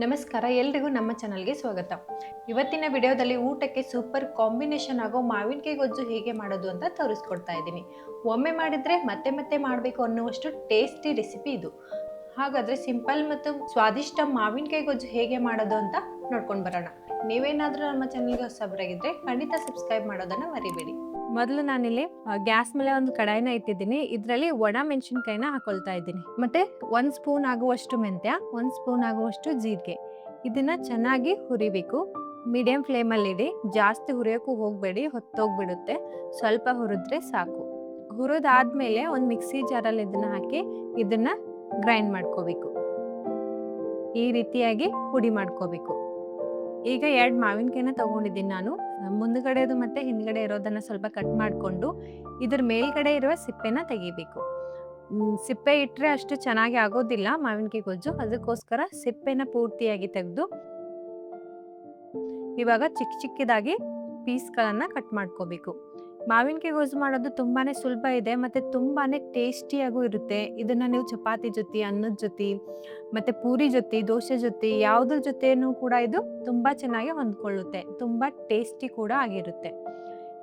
ನಮಸ್ಕಾರ, ಎಲ್ರಿಗೂ ನಮ್ಮ ಚಾನಲ್ಗೆ ಸ್ವಾಗತ. ಇವತ್ತಿನ ವಿಡಿಯೋದಲ್ಲಿ ಊಟಕ್ಕೆ ಸೂಪರ್ ಕಾಂಬಿನೇಷನ್ ಆಗೋ ಮಾವಿನಕಾಯಿ ಗೊಜ್ಜು ಹೇಗೆ ಮಾಡೋದು ಅಂತ ತೋರಿಸ್ಕೊಡ್ತಾ ಇದ್ದೀನಿ. ಒಮ್ಮೆ ಮಾಡಿದರೆ ಮತ್ತೆ ಮತ್ತೆ ಮಾಡಬೇಕು ಅನ್ನುವಷ್ಟು ಟೇಸ್ಟಿ ರೆಸಿಪಿ ಇದು. ಹಾಗಾದರೆ ಸಿಂಪಲ್ ಮತ್ತು ಸ್ವಾದಿಷ್ಟ ಮಾವಿನಕಾಯಿ ಗೊಜ್ಜು ಹೇಗೆ ಮಾಡೋದು ಅಂತ ನೋಡ್ಕೊಂಡು ಬರೋಣ. ನೀವೇನಾದರೂ ನಮ್ಮ ಚಾನಲ್ಗೆ ಹೊಸಬರಾಗಿದ್ದರೆ ಖಂಡಿತ ಸಬ್ಸ್ಕ್ರೈಬ್ ಮಾಡೋದನ್ನು ಮರಿಬೇಡಿ. ಮೊದಲು ನಾನಿಲ್ಲಿ ಗ್ಯಾಸ್ ಮೇಲೆ ಒಂದು ಕಡಾಯಿನ ಇಟ್ಟಿದ್ದೀನಿ. ಇದರಲ್ಲಿ ಒಣ ಮೆಣಸಿನ್ಕಾಯಿನ ಹಾಕೊಳ್ತಾ ಇದ್ದೀನಿ. ಮತ್ತೆ 1 ಸ್ಪೂನ್ ಆಗುವಷ್ಟು ಮೆಂತ್ಯ, 1 ಸ್ಪೂನ್ ಆಗುವಷ್ಟು ಜೀರಿಗೆ. ಇದನ್ನ ಚೆನ್ನಾಗಿ ಹುರಿಬೇಕು. ಮೀಡಿಯಂ ಫ್ಲೇಮಲ್ಲಿ ಇಡಿ. ಜಾಸ್ತಿ ಹುರಿಯೋಕ್ಕೂ ಹೋಗಬೇಡಿ, ಹೊತ್ತೋಗ್ಬಿಡುತ್ತೆ. ಸ್ವಲ್ಪ ಹುರಿದ್ರೆ ಸಾಕು. ಹುರಿದಾದ್ಮೇಲೆ ಒಂದು ಮಿಕ್ಸಿ ಜಾರಲ್ಲಿ ಇದನ್ನ ಹಾಕಿ ಇದನ್ನ ಗ್ರೈಂಡ್ ಮಾಡ್ಕೋಬೇಕು. ಈ ರೀತಿಯಾಗಿ ಪುಡಿ ಮಾಡ್ಕೋಬೇಕು. ಈಗ 2 ಮಾವಿನಕಾಯಿನ ತಗೊಂಡಿದ್ದೀನಿ ನಾನು. ಮುಂದ್ಗಡೆದು ಮತ್ತೆ ಹಿಂದ್ಗಡೆ ಇರೋದನ್ನ ಸ್ವಲ್ಪ ಕಟ್ ಮಾಡಿಕೊಂಡು ಇದ್ರ ಮೇಲ್ಗಡೆ ಇರುವ ಸಿಪ್ಪೆನ ತೆಗಿಬೇಕು. ಸಿಪ್ಪೆ ಇಟ್ಟರೆ ಅಷ್ಟು ಚೆನ್ನಾಗಿ ಆಗೋದಿಲ್ಲ ಮಾವಿನಕಾಯಿ ಗೊಜ್ಜು. ಅದಕ್ಕೋಸ್ಕರ ಸಿಪ್ಪೆನ ಪೂರ್ತಿಯಾಗಿ ತೆಗೆದು ಇವಾಗ ಚಿಕ್ಕದಾಗಿ ಪೀಸ್ಗಳನ್ನು ಕಟ್ ಮಾಡ್ಕೋಬೇಕು. ಮಾವಿನಕಾಯಿ ಗೊಜ್ಜು ಮಾಡೋದು ತುಂಬಾನೇ ಸುಲಭ ಇದೆ ಮತ್ತು ತುಂಬಾನೇ ಟೇಸ್ಟಿಯಾಗೂ ಇರುತ್ತೆ. ಇದನ್ನ ನೀವು ಚಪಾತಿ ಜೊತೆ, ಅನ್ನದ ಜೊತೆ, ಮತ್ತೆ ಪೂರಿ ಜೊತೆ, ದೋಸೆ ಜೊತೆ ಯಾವುದ್ರ ಜೊತೆನೂ ಕೂಡ ಇದು ತುಂಬಾ ಚೆನ್ನಾಗಿ ಹೊಂದ್ಕೊಳ್ಳುತ್ತೆ. ತುಂಬಾ ಟೇಸ್ಟಿ ಕೂಡ ಆಗಿರುತ್ತೆ.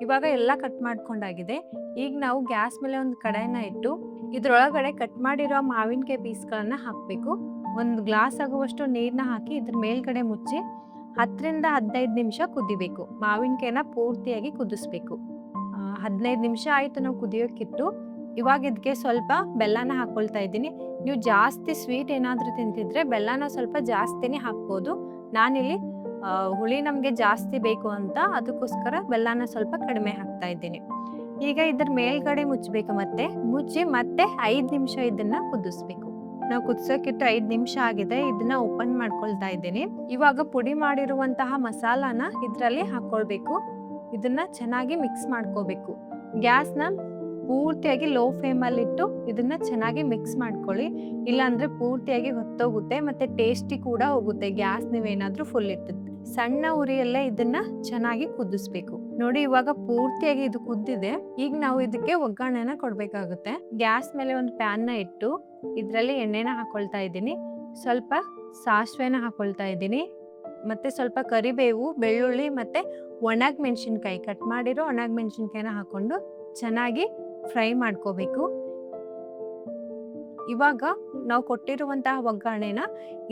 ಇವಾಗ ಎಲ್ಲ ಕಟ್ ಮಾಡ್ಕೊಂಡಾಗಿದೆ. ಈಗ ನಾವು ಗ್ಯಾಸ್ ಮೇಲೆ ಒಂದು ಕಡಾಯಿನ ಇಟ್ಟು ಇದ್ರೊಳಗಡೆ ಕಟ್ ಮಾಡಿರೋ ಮಾವಿನಕಾಯಿ ಪೀಸ್ಗಳನ್ನ ಹಾಕಬೇಕು. ಒಂದು ಗ್ಲಾಸ್ ಆಗುವಷ್ಟು ನೀರನ್ನ ಹಾಕಿ ಇದ್ರ ಮೇಲ್ಗಡೆ ಮುಚ್ಚಿ 10 ರಿಂದ 15 ನಿಮಿಷ ಕುದಿಬೇಕು. ಮಾವಿನಕಾಯಿನ ಪೂರ್ತಿಯಾಗಿ ಕುದಿಸ್ಬೇಕು. 15 ನಿಮಿಷ ಆಯಿತು ನಾವು ಕುದಿಯೋಕ್ಕಿಟ್ಟು. ಇವಾಗ ಇದಕ್ಕೆ ಸ್ವಲ್ಪ ಬೆಲ್ಲನ ಹಾಕ್ಕೊಳ್ತಾ ಇದ್ದೀನಿ. ನೀವು ಜಾಸ್ತಿ ಸ್ವೀಟ್ ಏನಾದರೂ ತಿಂತಿದ್ರೆ ಬೆಲ್ಲನ ಸ್ವಲ್ಪ ಜಾಸ್ತಿನೇ ಹಾಕ್ಬೋದು. ನಾನಿಲ್ಲಿ ಹುಳಿ ನಮಗೆ ಜಾಸ್ತಿ ಬೇಕು ಅಂತ ಅದಕ್ಕೋಸ್ಕರ ಬೆಲ್ಲನ ಸ್ವಲ್ಪ ಕಡಿಮೆ ಹಾಕ್ತಾ ಇದ್ದೀನಿ. ಈಗ ಇದ್ರ ಮೇಲ್ಗಡೆ ಮುಚ್ಚಬೇಕು. ಮುಚ್ಚಿ ಮತ್ತೆ 5 ನಿಮಿಷ ಇದನ್ನ ಕುದಿಸ್ಬೇಕು. ನಾವು ಕುದಿಸೋಕ್ಕಿಟ್ಟು 5 ನಿಮಿಷ ಆಗಿದೆ. ಇದನ್ನ ಓಪನ್ ಮಾಡ್ಕೊಳ್ತಾ ಇದ್ದೀನಿ. ಇವಾಗ ಪುಡಿ ಮಾಡಿರುವಂತಹ ಮಸಾಲಾನ ಇದರಲ್ಲಿ ಹಾಕ್ಕೊಳ್ಬೇಕು. ಇದನ್ನ ಚೆನ್ನಾಗಿ ಮಿಕ್ಸ್ ಮಾಡ್ಕೋಬೇಕು. ಗ್ಯಾಸ್ನ ಪೂರ್ತಿಯಾಗಿ ಲೋ ಫ್ಲೇಮಲ್ಲಿ ಇಟ್ಟು ಇದನ್ನ ಚೆನ್ನಾಗಿ ಮಿಕ್ಸ್ ಮಾಡ್ಕೊಳ್ಳಿ. ಇಲ್ಲಾಂದ್ರೆ ಪೂರ್ತಿಯಾಗಿ ಹೊತ್ತೋಗುತ್ತೆ ಮತ್ತೆ ಟೇಸ್ಟಿ ಕೂಡ ಹೋಗುತ್ತೆ. ಗ್ಯಾಸ್ ನೀವೇನಾದ್ರೂ ಫುಲ್ ಇಟ್ಟಿದ್ರೆ ಸಣ್ಣ ಉರಿಯಲ್ಲೇ ಇದನ್ನ ಚೆನ್ನಾಗಿ ಕುದಿಸ್ಬೇಕು. ನೋಡಿ, ಇವಾಗ ಪೂರ್ತಿಯಾಗಿ ಇದು ಕುದ್ದಿದೆ. ಈಗ ನಾವು ಇದಕ್ಕೆ ಒಗ್ಗರಣೆನ ಕೊಡ್ಬೇಕಾಗುತ್ತೆ. ಗ್ಯಾಸ್ ಮೇಲೆ ಒಂದು ಪ್ಯಾನ್ನ ಇಟ್ಟು ಇದರಲ್ಲಿ ಎಣ್ಣೆನ ಹಾಕೊಳ್ತಾ ಇದ್ದೀನಿ. ಸ್ವಲ್ಪ ಸಾಸಿವೆನ ಹಾಕೊಳ್ತಾ ಇದ್ದೀನಿ. ಮತ್ತೆ ಸ್ವಲ್ಪ ಕರಿಬೇವು, ಬೆಳ್ಳುಳ್ಳಿ ಮತ್ತೆ ಒಣಗ್ ಮೆಣಸಿನ್ಕಾಯಿ, ಕಟ್ ಮಾಡಿರೋ ಒಣಗ್ ಮೆಣಸಿನ್ಕಾಯಿನ ಹಾಕೊಂಡು ಚೆನ್ನಾಗಿ ಫ್ರೈ ಮಾಡ್ಕೋಬೇಕು. ಇವಾಗ ನಾವು ಕೊಟ್ಟಿರುವಂತಹ ಒಗ್ಗರಣೆನ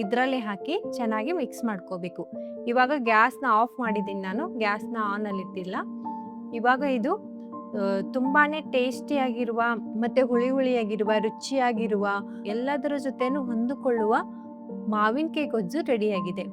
ಇದರಲ್ಲಿ ಹಾಕಿ ಚೆನ್ನಾಗಿ ಮಿಕ್ಸ್ ಮಾಡ್ಕೋಬೇಕು. ಇವಾಗ ಗ್ಯಾಸ್ನ ಆಫ್ ಮಾಡಿದ್ದೀನಿ ನಾನು. ಗ್ಯಾಸ್ನ ಆನ್ ಅಲ್ಲಿ ಇಟ್ಟಿಲ್ಲ. ಇವಾಗ ಇದು ತುಂಬಾನೇ ಟೇಸ್ಟಿಯಾಗಿರುವ ಮತ್ತೆ ಹುಳಿಯಾಗಿರುವ ರುಚಿಯಾಗಿರುವ ಎಲ್ಲದರ ಜೊತೆನೂ ಹೊಂದಿಕೊಳ್ಳುವ ಮಾವಿನಕಾಯಿ ಗೊಜ್ಜು ರೆಡಿಯಾಗಿದೆ.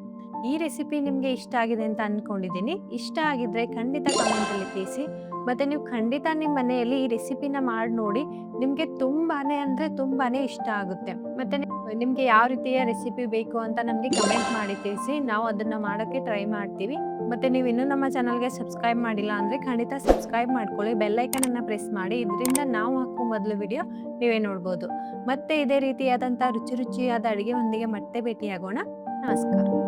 ಈ ರೆಸಿಪಿ ನಿಮಗೆ ಇಷ್ಟ ಆಗಿದೆ ಅಂತ ಅಂದ್ಕೊಂಡಿದ್ದೀನಿ. ಇಷ್ಟ ಆಗಿದ್ರೆ ಖಂಡಿತ ಕಮೆಂಟಲ್ಲಿ ತಿಳಿಸಿ. ಮತ್ತು ನೀವು ಖಂಡಿತ ನಿಮ್ಮ ಮನೆಯಲ್ಲಿ ಈ ರೆಸಿಪಿನ ಮಾಡಿ ನೋಡಿ. ನಿಮಗೆ ತುಂಬಾನೇ ಇಷ್ಟ ಆಗುತ್ತೆ. ಮತ್ತು ನಿಮಗೆ ಯಾವ ರೀತಿಯ ರೆಸಿಪಿ ಬೇಕು ಅಂತ ನಮಗೆ ಕಮೆಂಟ್ ಮಾಡಿ ತಿಳಿಸಿ. ನಾವು ಅದನ್ನು ಮಾಡೋಕ್ಕೆ ಟ್ರೈ ಮಾಡ್ತೀವಿ. ಮತ್ತು ನೀವು ಇನ್ನೂ ನಮ್ಮ ಚಾನಲ್ಗೆ ಸಬ್ಸ್ಕ್ರೈಬ್ ಮಾಡಿಲ್ಲ ಅಂದರೆ ಖಂಡಿತ ಸಬ್ಸ್ಕ್ರೈಬ್ ಮಾಡ್ಕೊಳ್ಳಿ. ಬೆಲ್ಲೈಕನನ್ನು ಪ್ರೆಸ್ ಮಾಡಿ. ಇದರಿಂದ ನಾವು ಹಾಕೋ ಮೊದಲು ವಿಡಿಯೋ ನೀವೇ ನೋಡ್ಬೋದು. ಮತ್ತೆ ಇದೇ ರೀತಿಯಾದಂಥ ರುಚಿಯಾದ ಅಡುಗೆ ಒಂದಿಗೆ ಮತ್ತೆ ಭೇಟಿಯಾಗೋಣ. ನಮಸ್ಕಾರ.